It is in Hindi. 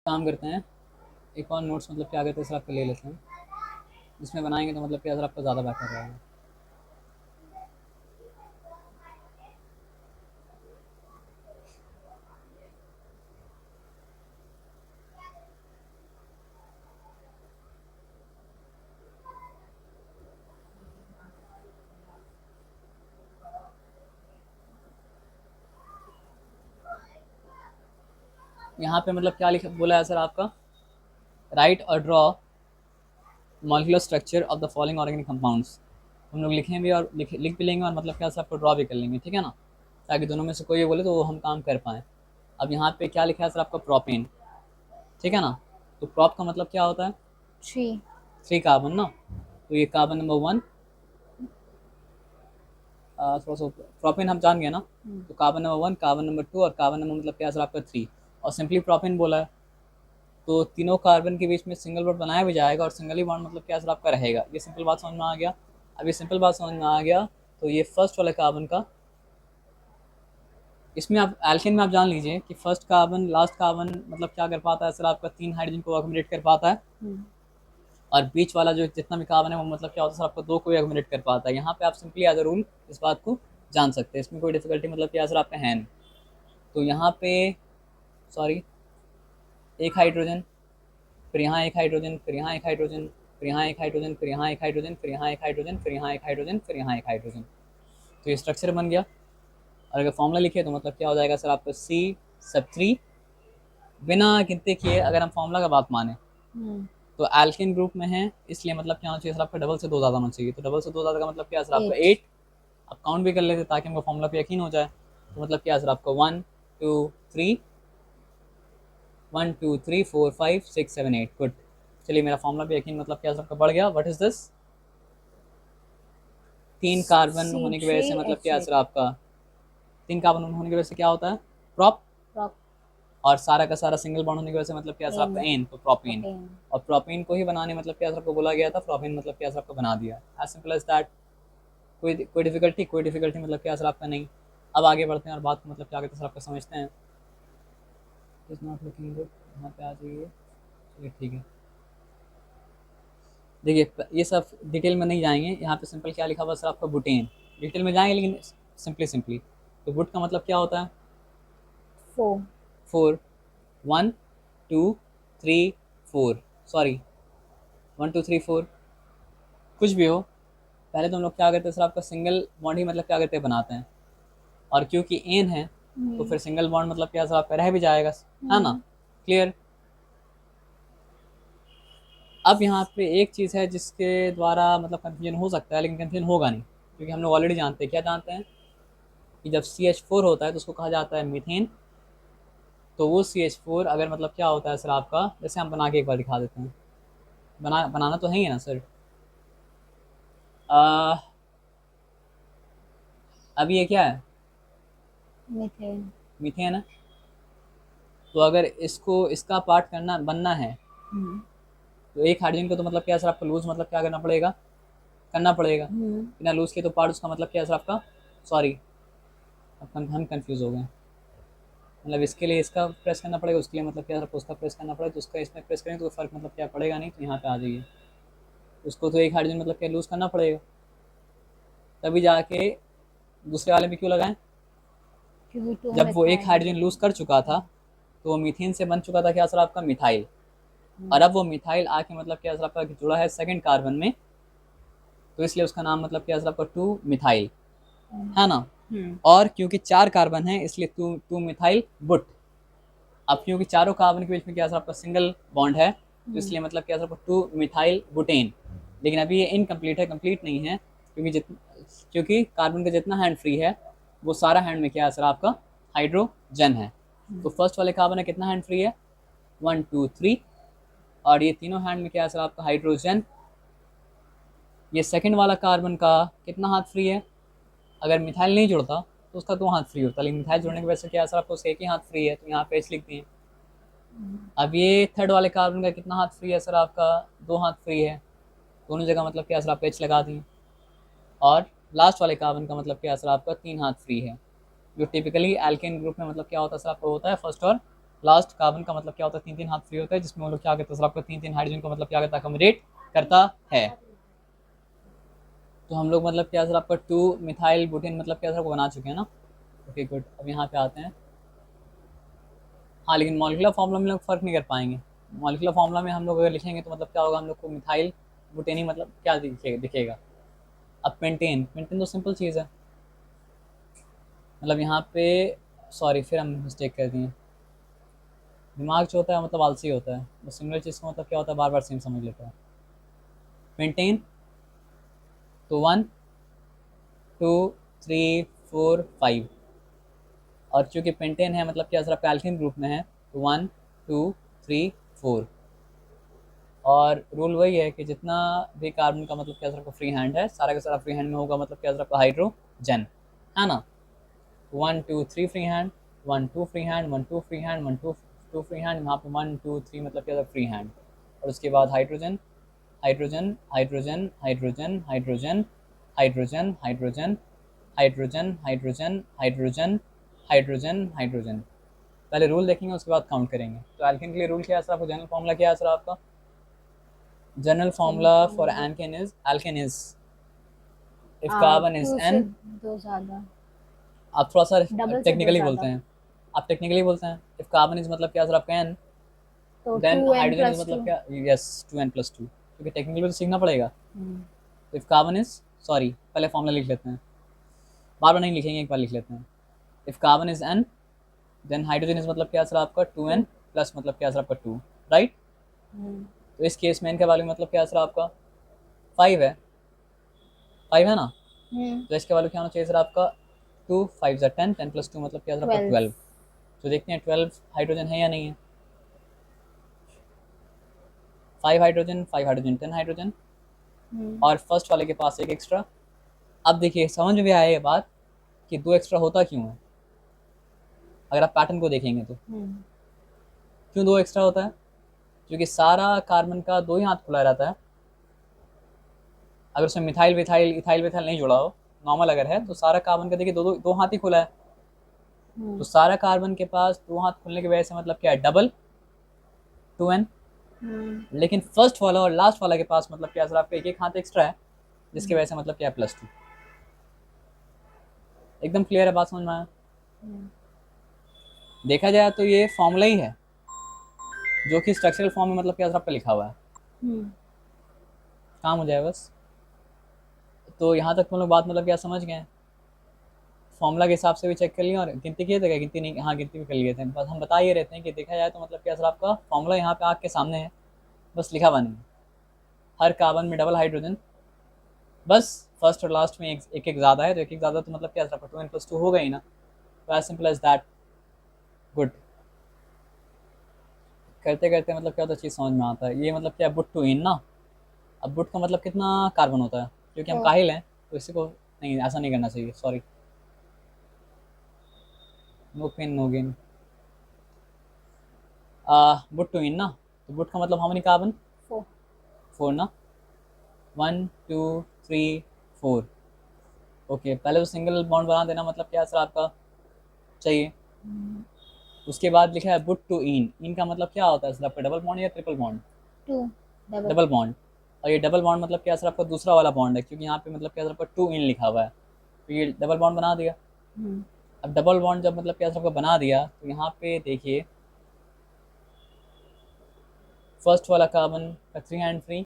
काम करते हैं, एक और नोट्स मतलब क्या कहते हैं सर आपको ले लेते हैं, जिसमें बनाएंगे तो मतलब क्या सर आपका ज़्यादा बेहतर रहेगा। यहाँ पे मतलब क्या लिखा बोला है सर आपका, राइट और draw molecular structure of the following organic compounds. हम लोग लिखें भी और लिख भी लेंगे और मतलब क्या सर आपको ड्रॉ भी कर लेंगे, ठीक है ना, ताकि दोनों में से कोई भी बोले तो वो हम काम कर पाएँ। अब यहाँ पे क्या लिखा है सर आपका, प्रोपेन, ठीक है ना। तो प्रोप का मतलब क्या होता है, थ्री। 3 कार्बन ना, तो ये कार्बन नंबर 1, थोड़ा सा प्रोपेन हम जान गए ना, तो कार्बन नंबर 1, कार्बन नंबर 2 और कार्बन नंबर मतलब क्या सर आपका 3, और सिंपली प्रोपेन बोला है तो तीनों कार्बन के बीच में सिंगल बॉन्ड बनाया भी जाएगा और सिंगल ही बॉन्ड मतलब क्या सर आपका रहेगा। ये सिंपल बात समझ में आ गया। अब ये सिंपल बात समझ में आ गया तो ये फर्स्ट वाले कार्बन का, इसमें आप एल्केन में आप जान लीजिए कि फर्स्ट कार्बन लास्ट कार्बन मतलब क्या कर पाता है सर आपका, 3 हाइड्रोजन को अकोमोडेट कर पाता है, और बीच वाला जो जितना भी कार्बन है वो मतलब क्या होता है सर आपको 2 को भी अकोमोडेट कर पाता है। यहाँ पे आप सिंपली एज अ रूल इस बात को जान सकते हैं, इसमें कोई डिफिकल्टी मतलब क्या सर आपका है नहीं। तो यहाँ पे सॉरी, एक हाइड्रोजन, फिर यहाँ एक हाइड्रोजन, फिर यहाँ एक हाइड्रोजन, फिर यहाँ एक हाइड्रोजन, फिर यहाँ एक हाइड्रोजन, फिर यहाँ एक हाइड्रोजन, फिर यहाँ एक हाइड्रोजन, फिर यहाँ एक हाइड्रोजन, तो ये स्ट्रक्चर बन गया। और अगर फॉर्मूला लिखे तो मतलब क्या हो जाएगा सर आपका C⁻³ बिना गिनती किए, अगर हम फॉर्मूला का बात माने तो एल्केन ग्रुप में है, इसलिए मतलब क्या होना चाहिए सर आपका, डबल से 2 ज़्यादा होना चाहिए। तो डबल से 2 ज़्यादा का मतलब क्या सर आपका 8। अब काउंट भी कर लेते ताकि हमको फॉर्मूला पे यकीन हो जाए। तो मतलब क्या सर आपका 1 2 3 1 2 3 4 5 6 7 8, गुड। चलिए मेरा फॉर्मूला पे यकीन मतलब क्या सर आपका बढ़ गया। What is this, 3 carbon C होने की वजह थ्री से मतलब एच क्या एट सर आपका, 3 कार्बन होने की वजह से क्या होता है, प्रोप, प्रोप और सारा का सारा सिंगल बॉन्ड होने की वजह से मतलब क्या सर एन आपका एन, तो प्रोपेन। प्रोपेन। और प्रोपेन को ही बनाने मतलब क्या सर आपको बोला गया था, प्रोपेन मतलब क्या सर आपको बना दिया, एज सिंपल एज दैट। कोई डिफिकल्टी मतलब क्या सर आपका नहीं। अब आगे बढ़ते हैं और बात को मतलब क्या कहते हैं सर आपका समझते हैं। इज नॉट लुकिंग गुड, यहाँ पे आ जाइए, चलिए ठीक है। देखिए ये सब डिटेल में नहीं जाएंगे, यहाँ पे सिंपल क्या लिखा हुआ सर आपका, बुटेन। डिटेल में जाएंगे लेकिन सिंपली सिंपली, तो बुट का मतलब क्या होता है, फोर। 4, 1 2 3 4, सॉरी 1 2 3 4, कुछ भी हो, पहले तो हम लोग क्या करते हैं सर आपका, सिंगल बॉन्ड ही मतलब क्या करते हैं बनाते हैं, और क्योंकि एन है तो फिर सिंगल बॉन्ड मतलब क्या सर आपका रह भी जाएगा, है ना, क्लियर। अब यहाँ पे एक चीज़ है जिसके द्वारा मतलब कंफ्यूजन हो सकता है, लेकिन कंफ्यूजन होगा नहीं, क्योंकि हम लोग ऑलरेडी जानते हैं, क्या जानते हैं कि जब CH4 होता है तो उसको कहा जाता है मीथेन। तो वो CH4 अगर मतलब क्या होता है सर आपका, जैसे हम बना के एक बार दिखा देते हैं, बनाना तो है ही ना सर। अब ये क्या है, मीथेन। मीथेन है। तो अगर इसको इसका पार्ट करना बनना है तो एक हाइड्रोजन को तो मतलब क्या सर आपको लूज मतलब क्या करना पड़ेगा, करना पड़ेगा, बिना लूज के तो पार्ट उसका मतलब क्या सर आपका, सॉरी अब हम कंफ्यूज हो गए, मतलब इसके लिए इसका प्रेस करना पड़ेगा, उसके लिए मतलब क्या सर उसका प्रेस करना पड़ेगा, तो उसका इसमें प्रेस करें तो फर्क मतलब क्या पड़ेगा नहीं, तो यहाँ पे आ जाइए, उसको तो एक हाइड्रोजन मतलब क्या लूज करना पड़ेगा, तभी जाके दूसरे वाले में क्यों लगाएं, क्योंकि टू जब वो एक मिथाइल। हाइड्रोजन लूज कर चुका था तो वो मीथेन से बन चुका था क्या सर आपका, मिथाइल। और अब वो मिथाइल आके मतलब क्या सर आपका जुड़ा है सेकंड कार्बन में, तो इसलिए उसका नाम मतलब क्या सर आपका 2 मिथाइल, है ना। और क्योंकि 4 कार्बन है इसलिए 2 मिथाइल बुट। अब क्योंकि चारों कार्बन के बीच में क्या सर आपका सिंगल बॉन्ड है, तो इसलिए मतलब क्या सर आपका 2 मिथाइल बुटेन। लेकिन अभी ये इनकम्प्लीट है, कंप्लीट नहीं है, क्योंकि कार्बन का जितना हैंड फ्री है वो सारा हैंड में क्या है सर आपका, हाइड्रोजन है। तो फर्स्ट वाले कार्बन है कितना हैंड फ्री है, 1 2 3, और ये तीनों हैंड में क्या है सर आपका, हाइड्रोजन। ये सेकंड वाला कार्बन का कितना हाथ फ्री है, अगर मिथाइल नहीं जुड़ता तो उसका 2 हाथ फ्री होता, लेकिन मिथाइल जुड़ने की वजह से क्या है सर आपको उसका एक ही हाथ फ्री है, तो यहाँ पे एच लिख दिए। अब ये थर्ड वाले कार्बन का कितना हाथ फ्री है सर आपका, 2 हाथ फ्री है, दोनों जगह मतलब क्या सर आप एच लगा दिए। और लास्ट वाले कार्बन का मतलब क्या सर आपका 3 हाथ फ्री है, जो टिपिकली एल्केन ग्रुप में मतलब क्या होता है सर आपको, होता है फर्स्ट और लास्ट कार्बन का मतलब क्या होता है, 3 3 हाथ फ्री होता है, जिसमें वो लोग क्या करते हैं सर आपका 3 3 हाइड्रोजन को मतलब क्या करता है, अकोमोडेट करता है। तो हम लोग मतलब क्या सर आपका 2 मिथाइल बुटेन मतलब क्या सर आपको बना चुके हैं ना। ओके गुड, अब यहाँ पे आते हैं। हाँ लेकिन मॉलिक्यूलर फार्मूला में लोग फर्क नहीं कर पाएंगे। मॉलिक्यूलर फार्मूला में हम लोग अगर लिखेंगे तो मतलब क्या होगा, हम लोग को मिथाइल बुटेन ही मतलब क्या दिखेगा। अब पेंटेन, पेंटेन तो सिंपल चीज़ है। मतलब यहाँ पे सॉरी फिर हम मिस्टेक कर दिए। दिमाग जो होता है मतलब आलसी होता है, वो सिमिलर चीज़ का मतलब क्या होता है बार बार सेम समझ लेता है। पेंटेन तो 1 2 3 4 5, और चूंकि पेंटेन है मतलब क्या सर आपका एल्कीन ग्रुप में है तो 1 2 3 4। और रूल वही है कि जितना भी कार्बन का मतलब क्या सर आपका फ्री हैंड है, सारा का सारा फ्री हैंड में होगा मतलब क्या सर आपका हाइड्रोजन, है ना। 1 2 3 free hand, 1 2 free hand, 1 2 free hand, 1 2 2 free hand, यहाँ पे 1 2 3 मतलब क्या फ्री हैंड। और उसके बाद hydrogen hydrogen hydrogen hydrogen hydrogen hydrogen hydrogen hydrogen hydrogen hydrogen hydrogen hydrogen. पहले रूल देखेंगे उसके बाद काउंट करेंगे। तो एल्केन के लिए रूल क्या है सर आपको, जनरल फॉर्मूला क्या है सर आपका, general formula for alkane is, alkane is if carbon is 2 से एन। 2 ज़्यादा, आप थोड़ा सा डबल से 2 टेक्निकली बोलते ज़्यादा, हैं, आप टेक्निकली बोलते हैं। इफ कार्बन इज मतलब क्या सर आपका एन, तो then 2n hydrogen is plus मतलब 2। क्या, यस 2n+2, क्योंकि टेक्निकली तो सीखना पड़ेगा। इफ कार्बन इज, सॉरी पहले फॉर्मूला लिख लेते हैं, बार बार नहीं लिखेंगे, एक बार लिख लेते हैं। If carbon is n, then hydrogen is मतलब क्या सर आपका 2n 2। प्लस मतलब क्या सर आपका 2, राइट। तो इस केस में n का वैल्यू मतलब क्या सर आपका 5 है, 5 है ना। तो इसका वैल्यू क्या होना चाहिए सर आपका 2 5 10, 10+2 मतलब क्या सर आपका 12। 12। तो देखते हैं 12 हाइड्रोजन है या नहीं है। 5 हाइड्रोजन 5 हाइड्रोजन 10 हाइड्रोजन, और फर्स्ट वाले के पास एक एक्स्ट्रा। अब देखिए समझ में आया ये बात कि 2 एक्स्ट्रा होता क्यों है। अगर आप पैटर्न को देखेंगे तो क्यों 2 एक्स्ट्रा होता है, क्योंकि सारा कार्बन का 2 ही हाथ खुला रहता है। अगर उसमें मिथाइल विथाइल इथाइल विथाइल नहीं जुड़ा हो, नॉर्मल अगर है, तो सारा कार्बन का देखिए दो हाथ ही खुला है। तो सारा कार्बन के पास 2 हाथ खुलने की वजह से मतलब क्या है, डबल 2n। लेकिन फर्स्ट वाला और लास्ट वाला के पास मतलब क्या सर आपका एक एक हाथ एक्स्ट्रा है, जिसकी वजह से मतलब क्या है +2। एकदम क्लियर है बात, समझ में आया। देखा जाए तो ये फॉर्मूला ही है जो कि स्ट्रक्चरल फॉर्म में मतलब क्या सर आपका लिखा हुआ है, काम हो जाए बस। तो यहाँ तक तुम लोग बात मतलब क्या समझ गए, फॉर्मूला के हिसाब से भी चेक कर लिया, और गिनती किए थे क्या, गिनती नहीं, हाँ गिनती भी कर लिए थे। बस हम बता ये रहते हैं कि देखा जाए तो मतलब क्या सर आपका फॉर्मूला यहाँ पे आग के सामने है, बस लिखा हुआ नहीं है। हर कार्बन में डबल हाइड्रोजन, बस फर्स्ट और लास्ट में एक एक ज़्यादा है, तो एक एक ज़्यादा तो मतलब क्या सर आपका 2n+2 होगा ही ना। तो as simple as that. Good, करते करते मतलब क्या होता है चीज़ समझ में आता है। ये मतलब क्या बुट टू इन ना। अब बुट का मतलब कितना कार्बन होता है, क्योंकि हम 4। काहिल हैं तो इसी को नहीं, ऐसा नहीं करना चाहिए, sorry. No pain no gain. बुट टू इन ना, तो बुट का मतलब हाउ मेनी कार्बन, 4। 4 ना। 1 2 3 4। ओके, पहले तो सिंगल बॉन्ड बना देना मतलब क्या सर आपका चाहिए। उसके बाद लिखा है बुट टू इन, इन का मतलब क्या होता है सर आपका, डबल बॉन्ड या triple bond, 2 double. Double bond. और ये डबल बॉन्ड मतलब क्या सर आपका दूसरा वाला बॉन्ड है, क्योंकि यहाँ पे मतलब क्या सर आपका 2 इन लिखा हुआ है, तो ये डबल बॉन्ड बना दिया। अब डबल बॉन्ड जब मतलब क्या सर आपका बना दिया, तो यहाँ पे देखिए फर्स्ट वाला कार्बन का 3 हैंड फ्री,